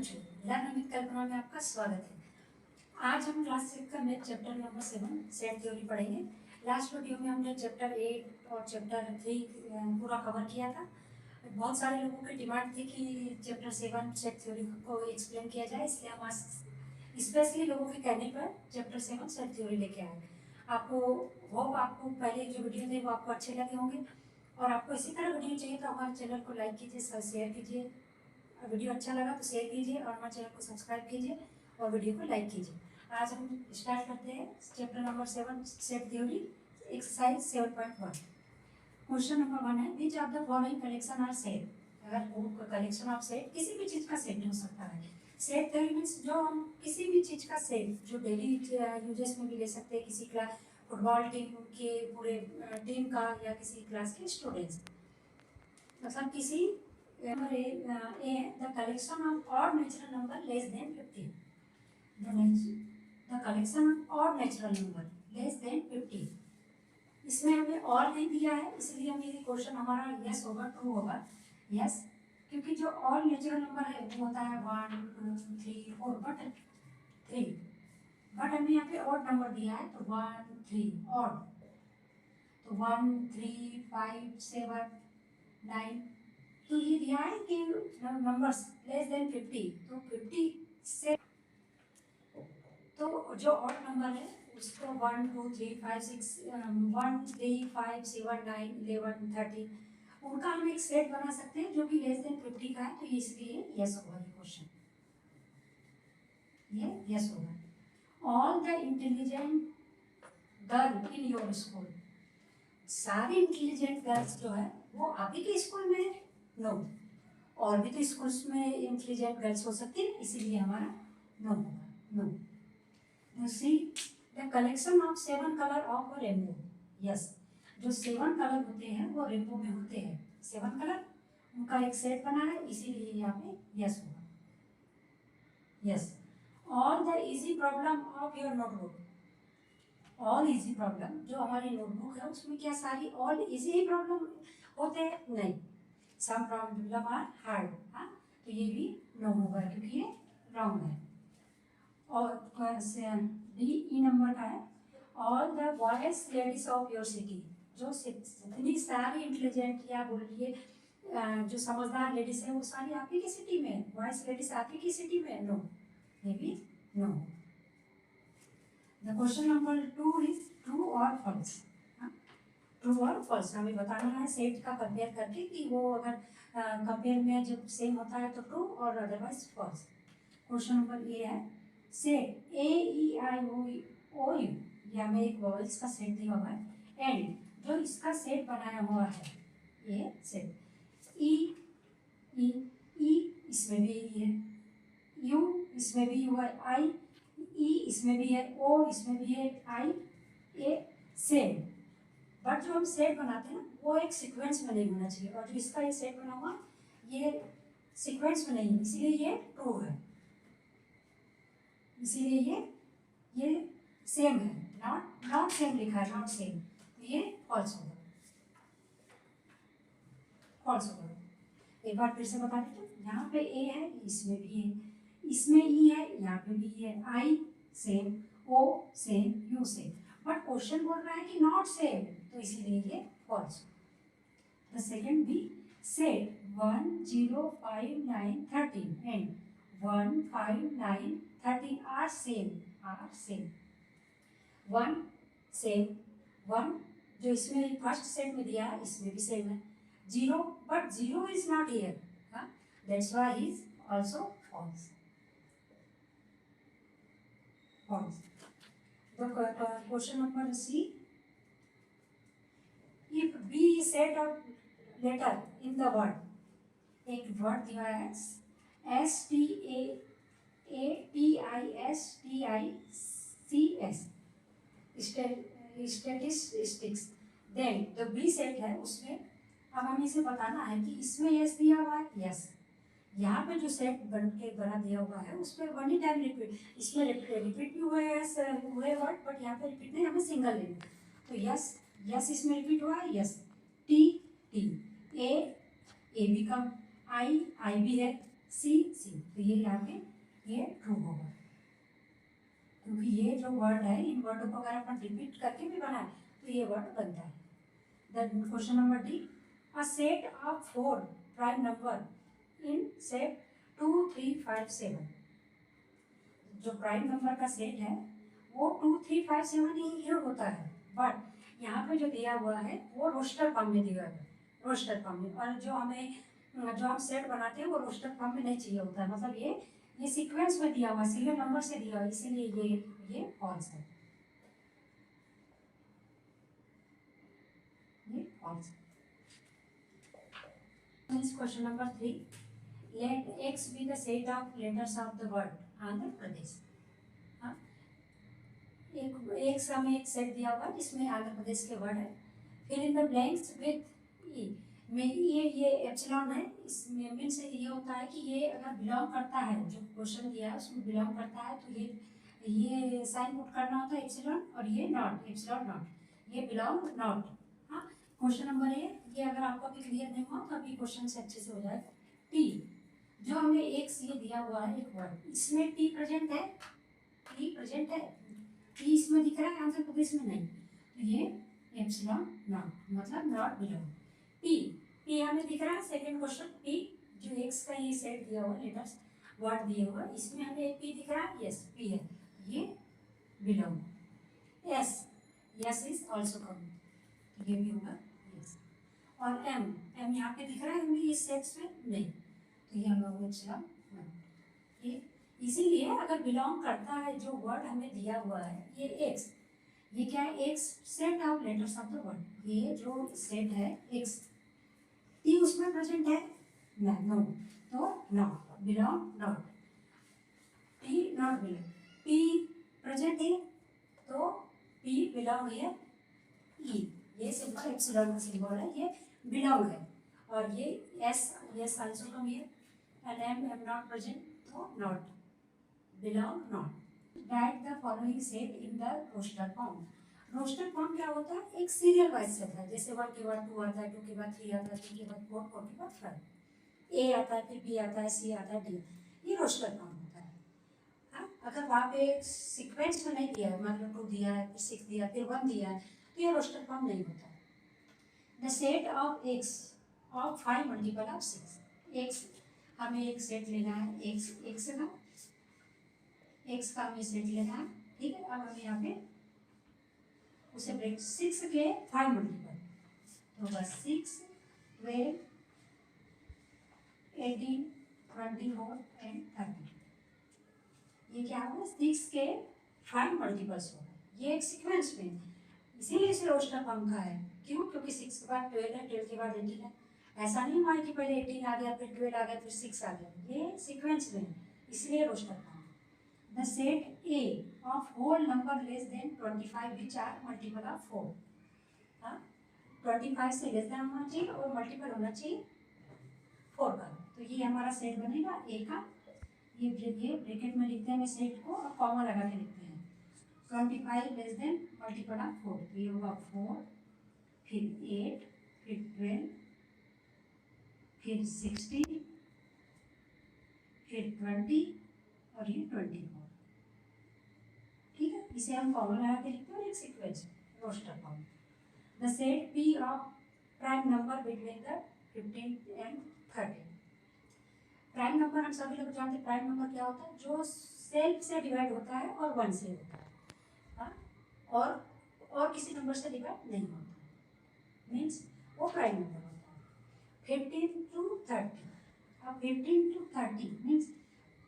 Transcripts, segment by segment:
बच्चों, learn with कल्पना में आपका स्वागत है। आज हम क्लास 6 का math chapter number 7 set theory पढ़ेंगे। लास्ट वीडियो में हमने चैप्टर 8 और चैप्टर 3 पूरा कवर किया था। बहुत सारे लोगों की डिमांड थी कि चैप्टर 7 सेट थ्योरी को एक्सप्लेन किया जाए, इसलिए हम आज स्पेशली लोगों के कहने पर चैप्टर 7 सेट थ्योरी लेके आए। आपको पहले जो वीडियो थे वो आपको अच्छे लगे होंगे, और आपको इसी तरह वीडियो चाहिए तो हमारे चैनल को लाइक कीजिए, शेयर कीजिए। वीडियो अच्छा लगा तो शेयर कीजिए और हमारे चैनल को सब्सक्राइब कीजिए और वीडियो को लाइक कीजिए। आज हम स्टार्ट करते हैं chapter number 7 set theory exercise 7.1। Question number 1 है, which of the following collection are set. अगर कलेक्शन ऑफ सेट किसी भी चीज़ का सेट हो सकता है। सेट थ्योरी मीन्स जो हम किसी भी चीज़ का सेट जो डेली यूजेस में भी ले सकते हैं, किसी क्लास फुटबॉल टीम के पूरे टीम का या किसी क्लास के स्टूडेंट्स, मतलब किसी नंबर ए है the collection of odd natural number less than 50। The collection of odd natural number less than 50। इसमें हमें और नहीं दिया है, इसलिए हम ये क्वेश्चन हमारा यस होगा, ट्रू होगा। यस, क्योंकि जो ऑड नेचुरल नंबर है वो होता है 1 2 3 4 बट 3, बट हमें यहाँ पे ऑड नंबर दिया है तो 1 3 ऑड, तो 1 3 5 7 9, तो ये दिया है कि नंबर्स लेस देन 50, तो 50 से तो जो ऑड नंबर है उसको 1 2 3 5 6 1 3 5 7 9 11 13 उनका हम एक सेट बना सकते हैं जो कि लेस देन 50 का है, तो इसलिए यस होगा ये क्वेश्चन, ये यस होगा। All the intelligent girl in your school, सारी इंटेलिजेंट गर्ल्स जो है वो आप ही के स्कूल में है? नो, और भी तो स्कूल्स में इंटेलिजेंट गर्ल्स हो सकती है, इसीलिए हमारा नो होगा, no. See the collection of 7 colour of rainbow, yes, जो 7 कलर होते हैं वो रेनबो में होते हैं, 7 कलर उनका एक सेट बना है, इसीलिए यहाँ पे यस होगा, yes. All the easy problem of your notebook, all easy problem जो हमारी नोटबुक है उसमें क्या सारी ऑल इजी ही प्रॉब्लम होते हैं? नहीं, सम प्रॉब्लम आर हार्ड, हाँ, तो ये भी नो होगा क्योंकि ये रॉन्ग है। और डी ई नंबर का है, all the boys ladies of your city, जो जितनी सारी इंटेलिजेंट या बोलिए जो समझदार लेडीज है वो सारी आप ही की सिटी में है, बॉयज लेडीज आप ही की सिटी में है? नो, ये भी no. The question number 2 is true और फॉल्स। ट्रू और फॉल्स हमें बताना है सेट का कंपेयर करके कि वो अगर कंपेयर में जब सेम होता है तो ट्रू और otherwise false. Question number A है, set A E I O you, या में एक वॉवल्स का सेट दिया हुआ है, एंड जो इसका सेट बनाया हुआ है ये सेट ई ई ई इसमें भी ई है, यू इसमें भी यू है, आई ई इसमें भी है, ओ इसमें भी है, आई ए सेम, बट जो हम सेट बनाते हैं ना वो एक सीक्वेंस में नहीं होना चाहिए, और जो इसका ये सेट बना हुआ ये सीक्वेंस में नहीं है, इसीलिए ये ट्रू है, इसीलिए ये सेम है, नॉट सेम लिखा है, नॉट सेम, तो ये फॉल्स होगा, फॉल्स होगा। एक बार फिर से बता देते, यहाँ पे ए है इसमें भी है, इसमें ई है यहाँ पे भी है, I same, O same, U same, but question बोल रहा है कि नॉट सेम, तो इसीलिए ये false. The second B, set 1 0 5 9 13 and 1 5 9 13 are same, are same, 1 same, 1 जो इसमें फर्स्ट सेट में दिया है इसमें भी सेम है, 0 but 0 is not here, that's why he is also false, false. The question number C, if B is set of letter in the word, एक word दिया है S T A T I S T I C S statistics, then जो B set है उसमें अब हमें इसे बताना है कि इसमें यस दिया हुआ है, यस, यहाँ पे जो सेट बन के बना दिया हुआ है उसमें वन ही टाइम रिपीट, इसमें रिपीट भी हुए वर्ड, बट यहाँ पे रिपीट नहीं, हमें सिंगल लेना, तो यस, यस इसमें रिपीट हुआ है, यस, टी टी, ए भी कम, आई भी है, सी सी, तो ये यहाँ पे ये ट्रू होगा, क्योंकि ये जो वर्ड है इन वर्डों को अगर अपन रिपीट करके भी बनाए तो ये वर्ड बनता है। Then question number D, a set of 4 prime number in set 2 3 5 7, जो प्राइम नंबर का सेट है वो 2 3 5 7 ही होता है, बट यहाँ पे जो दिया हुआ है वो रोस्टर फॉर्म में दिया हुआ है, रोस्टर फॉर्म में, और जो हम सेट बनाते हैं वो रोस्टर फॉर्म में नहीं चाहिए होता है, मतलब ये सीक्वेंस में दिया हुआ है, सीरियल नंबर से दिया हुआ है, इसीलिए ये फॉल्स है, ये फॉल्स है। Question number 3, let x be the set of letters of the word Andhra Pradesh. हाँ, एक हमें एक सेट दिया हुआ है जिसमें आंध्र प्रदेश के वर्ड है, फिर इन द ब्लैंक्स विथ ई में ये एप्सिलॉन है, इसमें मीन्स ये होता है कि ये अगर बिलोंग करता है, जो क्वेश्चन दिया है उसमें बिलोंग करता है तो ये साइन पुट करना होता है एप्सिलॉन, और ये नॉट, एप्सिलॉन नॉट, ये बिलोंग नॉट। हाँ, क्वेश्चन नंबर ये अगर आपको अभी क्लियर नहीं हुआ तो अभी क्वेश्चन से अच्छे से हो जाएगा। टी, जो हमें एक ये दिया हुआ है एक वर्ड, इसमें टी प्रेजेंट है, टी प्रेजेंट है, टी इसमें दिख रहा है, आंध्र प्रदेश में नहीं, तो ये एप्सिलॉन नॉट, मतलब नॉट बिलोंग। पी, पी हमें दिख रहा है, सेकंड क्वेश्चन पी, जो एक्स का ये सेट दिया हुआ लेटर्स वर्ड दिया हुआ, इसमें हमें एक पी दिख रहा है, यस पी है, ये belong. S, yes is also come, ये भी होगा यस। और एम, एम यहाँ पे दिख रहा है, एम भी इस सेट्स में नहीं, तो ये हम लोग एप्सिलॉन नॉट। ये इसीलिए अगर बिलोंग करता है जो वर्ड हमें दिया हुआ है, ये एक्स, ये क्या है, x set of letters of the word, ये जो सेट है एक्स, टी उसमें प्रेजेंट है ना, नो, तो not belong, not T not belong, P present है तो पी बिलोंग है ई, ये सिंबल एप्सिलॉन का सिंबल है, ये बिलोंग है, और ये S, yes also come here, and M not present तो not belong, not. Write the following set in the roster form. Roster form क्या होता है, एक सीरियल वाइज सेट है, जैसे 1 के बाद 2 आता है, 2 के बाद 3 आता है, 3 के बाद 4, 4 के बाद 5, ए आता है, फिर बी आता है, सी आता है, डी, ये रोस्टर फॉर्म होता है। हाँ, अगर वहाँ पे सीक्वेंस में नहीं दिया है, मान लो 2 दिया है, फिर 6 दिया है, फिर 1 दिया है, तो ये रोस्टर फॉर्म नहीं होता है। The set of x of 5 multiple of 6, x हमें एक सेट लेना है, एक्स का एक्स का हमें सेट लेना है, ठीक है। अब हमें यहाँ पे उसे ब्रेक 6 के 5 मल्टीपल, तो बस 6 12 18 24 एंड 30, ये क्या होगा, 6 के 5 मल्टीपल्स होगा, ये एक सीक्वेंस में, इसीलिए इसे रोस्टर फॉर्म का है। क्यों, क्योंकि 6 के बाद 12 है, 12 के बाद 18 है, ऐसा नहीं हुआ कि पहले 18 आ गया, फिर 12 आ गया, फिर 6 आ गया, ये सीक्वेंस में, इसलिए roster form. The set A of whole number less than 25 which are multiple of 4, हाँ 25 से लेस देन होना चाहिए और मल्टीपल होना चाहिए 4 का, तो ये हमारा सेट बनेगा A का, ये ब्रैकेट में लिखते हैं सेट को और कॉमा लगा के लिखते हैं, 25 लेस देन मल्टीपल ऑफ 4, तो ये होगा 4, फिर 8, फिर 12, फिर 16, फिर 20 और ये 24, ठीक है, इसे हम कॉमन लगा के लिखते हैं, एक sequence roster form. The set P of prime number between the 15 and 30, prime number हम सभी लोग जानते हैं, प्राइम नंबर क्या होता है, जो सेल्फ से डिवाइड होता है और 1 से होता है, हाँ, और किसी नंबर से डिवाइड नहीं होता, मीन्स वो प्राइम नंबर होता है। 15 to 30, अब 15 to 30 मीन्स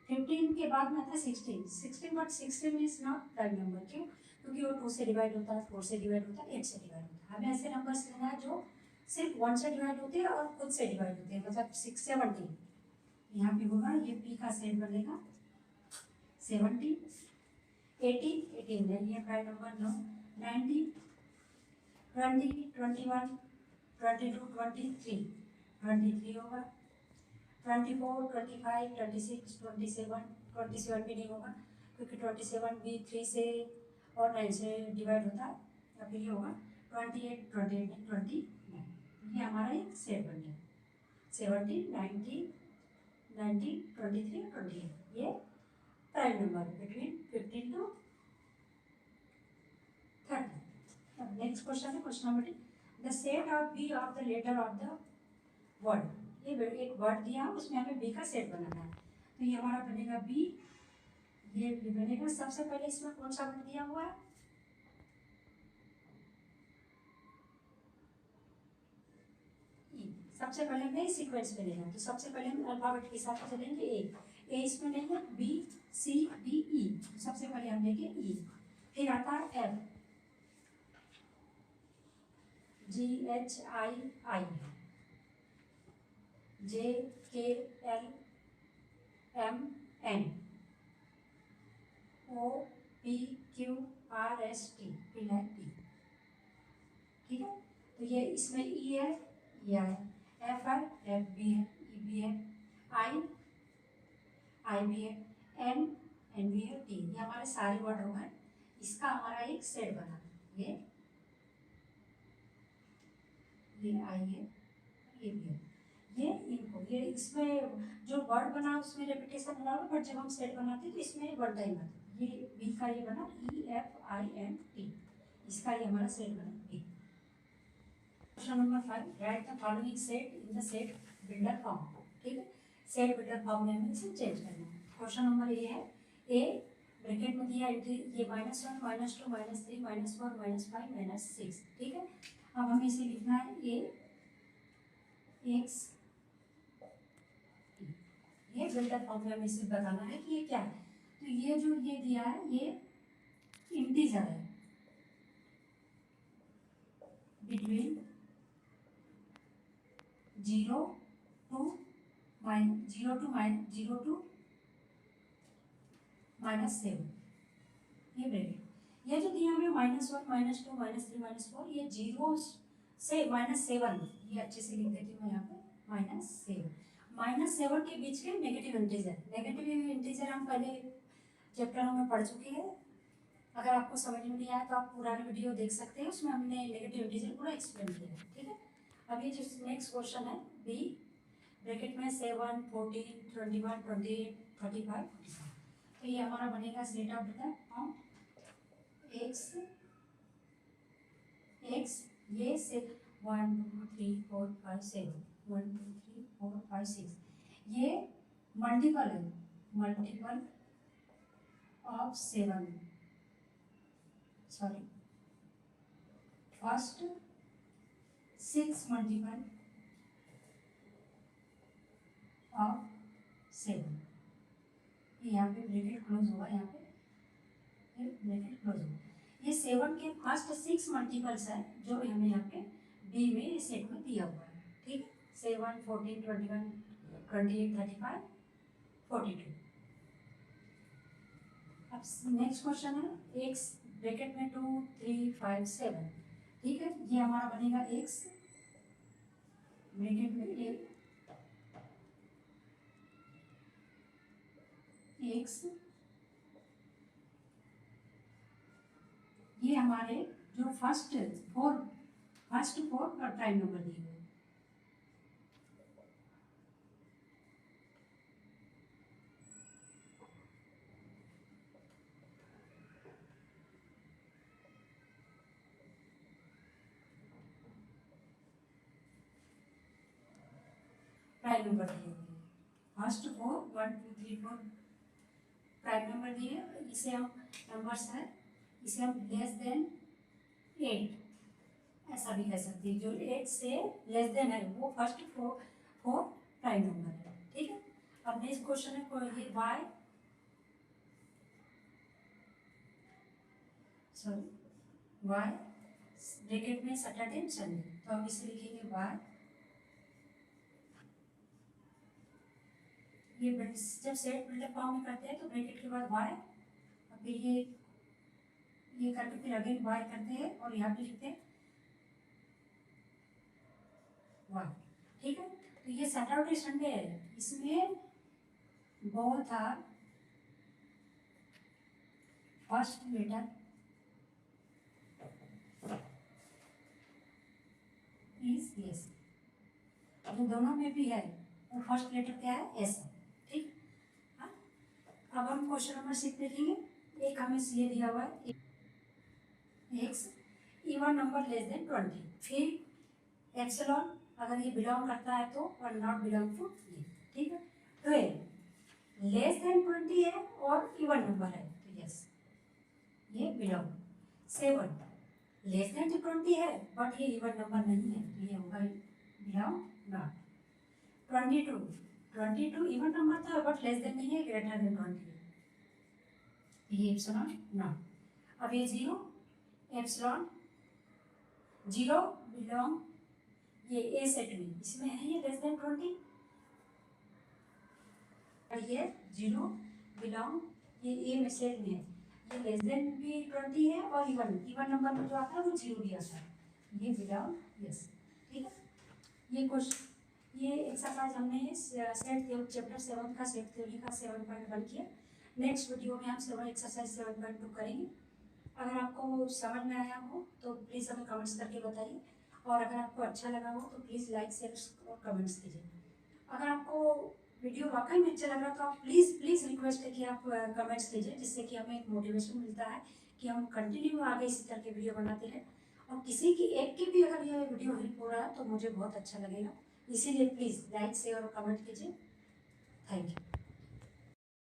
15 के बाद में आता है 16, but 16 is not prime number, क्यों, क्योंकि वो 2 से डिवाइड होता है, 4 से डिवाइड होता है, 8 से डिवाइड होता है, हमें ऐसे नंबर्स लेना है जो सिर्फ 1 से डिवाइड होते हैं और खुद से डिवाइड होते हैं, मतलब 6 17, यहाँ पे होगा ये पी का सेट बनेगा 70, 80 18 नहीं है प्राइम नंबर, नो 90 20 21 22 23 23 होगा, 24 25 26 27 27 भी नहीं होगा, क्योंकि 27 भी 3 से और 9 से डिवाइड होता है, या फिर ये होगा 28 28 29, ये हमारा एक सेट बन गया, 70 90 19, 23, 28 ये prime number between 15 to 30. Next question है question number 2. The set of B of the letter of the word. ये एक वर्ड दिया उसमें हमें बी का सेट बनाना है. तो ये हमारा बनेगा बी. ये बनेगा सबसे पहले इसमें कौन सा वर्ड दिया हुआ है? सबसे पहले हमें सीक्वेंस में लेना. तो सबसे पहले हम अल्फाबेट के साथ चलेंगे. ए इसमें लेंगे. B C D E. सबसे पहले हम लेंगे ई. फिर आता है F. Ji H I I. J K L M N. O P Q R S T. T. ठीक है. तो ये इसमें ई है, ये है. एफ है, एफ बी है, ई बी है. आई आई बी है. एन एन बी है. टी. ये हमारे सारे वर्ड हो गए. इसका हमारा एक सेट बना. ये आई है, ये भी है. ये इनको ये इसमें जो वर्ड बना उसमें रेपिटेशन बना हुआ, बट जब हम सेट बनाते हैं तो इसमें वन टाइम आता है. ये बी का ये बना E F I N T. इसका ये हमारा सेट बना B. Question number 5. Write the following set in the set builder form. ठीक है. सेट बिल्डर फॉर्म में हमें इसे चेंज करना है. क्वेश्चन नंबर ए है. ए ब्रैकेट में दिया ये -1 -2 -3 -4 -5 -6. ठीक है. अब हमें इसे लिखना है ए एक्स. ये बिल्डर फॉर्म में हमें इसे बताना है कि ये क्या है. तो ये जो ये दिया है ये इंटीजर है. Between 0 to -7. ये ब्रैकेट. ये जो दिया हमें -1 -2 -3 -4 ये 0 से -7. ये अच्छे से लिख देती हूँ मैं यहाँ पे. -7 के बीच के नेगेटिव इंटीजर. नेगेटिव इंटीजर हम पहले चैप्टर में पढ़ चुके हैं. अगर आपको समझ में नहीं आया तो आप पुराने वीडियो देख सकते हैं. उसमें हमने नेगेटिव इंटीजर पूरा एक्सप्लेन किया है. ठीक है. अब ये जो नेक्स्ट क्वेश्चन है बी ब्रैकेट में 7 14 21 28 35 45. तो ये हमारा बनेगा set of data form x x. ये से 1 2 3 4 5 7 1 2 3 4 5 6. ये मल्टीपल है. Multiple of 7. Sorry first 6 multiple of 7. यहाँ पे ब्रैकेट क्लोज होगा. यहाँ पे ब्रैकेट क्लोज होगा. ये 7 के फर्स्ट 6 मल्टीपल्स है जो हमें यहाँ पे बी में सेट में दिया हुआ है. ठीक है. 7 14 21 28 35 42. अब नेक्स्ट क्वेश्चन है एक्स ब्रैकेट में 2 3 5 7. ठीक है. ये हमारा बनेगा एक्स ब्रैकेट में एक्स. ये हमारे जो फर्स्ट फोर प्राइम नंबर दिए हुए. प्राइम नंबर दिए हुए फर्स्ट 4 1 2 3 4 प्राइम नंबर दिए. इसे हम नंबर्स है इसे हम लेस देन 8 ऐसा भी कह सकते हैं. जो 8 से लेस देन है वो फर्स्ट 4 प्राइम नंबर है. ठीक है. अब नेक्स्ट क्वेश्चन है ये वाई ब्रैकेट में सैटरडे एंड संडे. तो हम इसे लिखेंगे वाई. ये जब सेट बिल्डर फॉर्म में करते हैं तो ब्रैकेट के बाद वाई. और फिर ये करके फिर अगेन वाई करते हैं और यहाँ पे लिखते हैं वाई. ठीक है. तो ये सैटरडे संडे है. इसमें both are first letter is S. तो दोनों में भी है. और फर्स्ट लेटर क्या है? एस है. हम क्वेश्चन नंबर 6 देखेंगे। एक हमें ये दिया हुआ है x even number less than 20, फिर एप्सिलॉन अगर ये बिलोंग करता है तो और नॉट बिलोंग टू ये, ठीक है। 12 लेस देन 20 है और इवन नंबर है तो यस ये बिलोंग। 7 लेस देन 20 है बट ये इवन नंबर नहीं है तो ये होगा बिलोंग नॉट। 22 इवन नंबर था बट लेस देन नहीं है, ग्रेटर देन 20 है, ये एप्सिलॉन नॉट। अब ये 0 एप्सिलॉन 0 बिलोंग ये ए सेट में इसमें है ये लेस देन 20 और ये 0 बिलोंग ये ए में सेट में है, ये लेस देन भी 20 है और इवन नंबर में जो आता है वो 0 भी आता है, ये बिलोंग यस, ठीक है। ये क्वेश्चन ये एक्सरसाइज हमने सेट चैप्टर 7 का सेट थ्योरी का 7.1 किया। नेक्स्ट वीडियो में हम एक्सरसाइज 7.2 करेंगे। अगर आपको समझ में आया हो तो प्लीज़ हमें कमेंट्स करके बताइए, और अगर आपको अच्छा लगा हो तो प्लीज़ लाइक शेयर और कमेंट्स कीजिए। अगर आपको वीडियो वाकई में अच्छा लग रहा है तो आप प्लीज़ रिक्वेस्ट है कि आप कमेंट्स कीजिए, जिससे कि हमें एक मोटिवेशन मिलता है कि हम कंटिन्यू आगे इसी तरह के वीडियो बनाते रहें। और किसी की एक की भी अगर ये वीडियो हेल्प हो रहा है तो मुझे बहुत अच्छा लगेगा, इसीलिए प्लीज़ लाइक शेयर और कमेंट कीजिए। Thank you.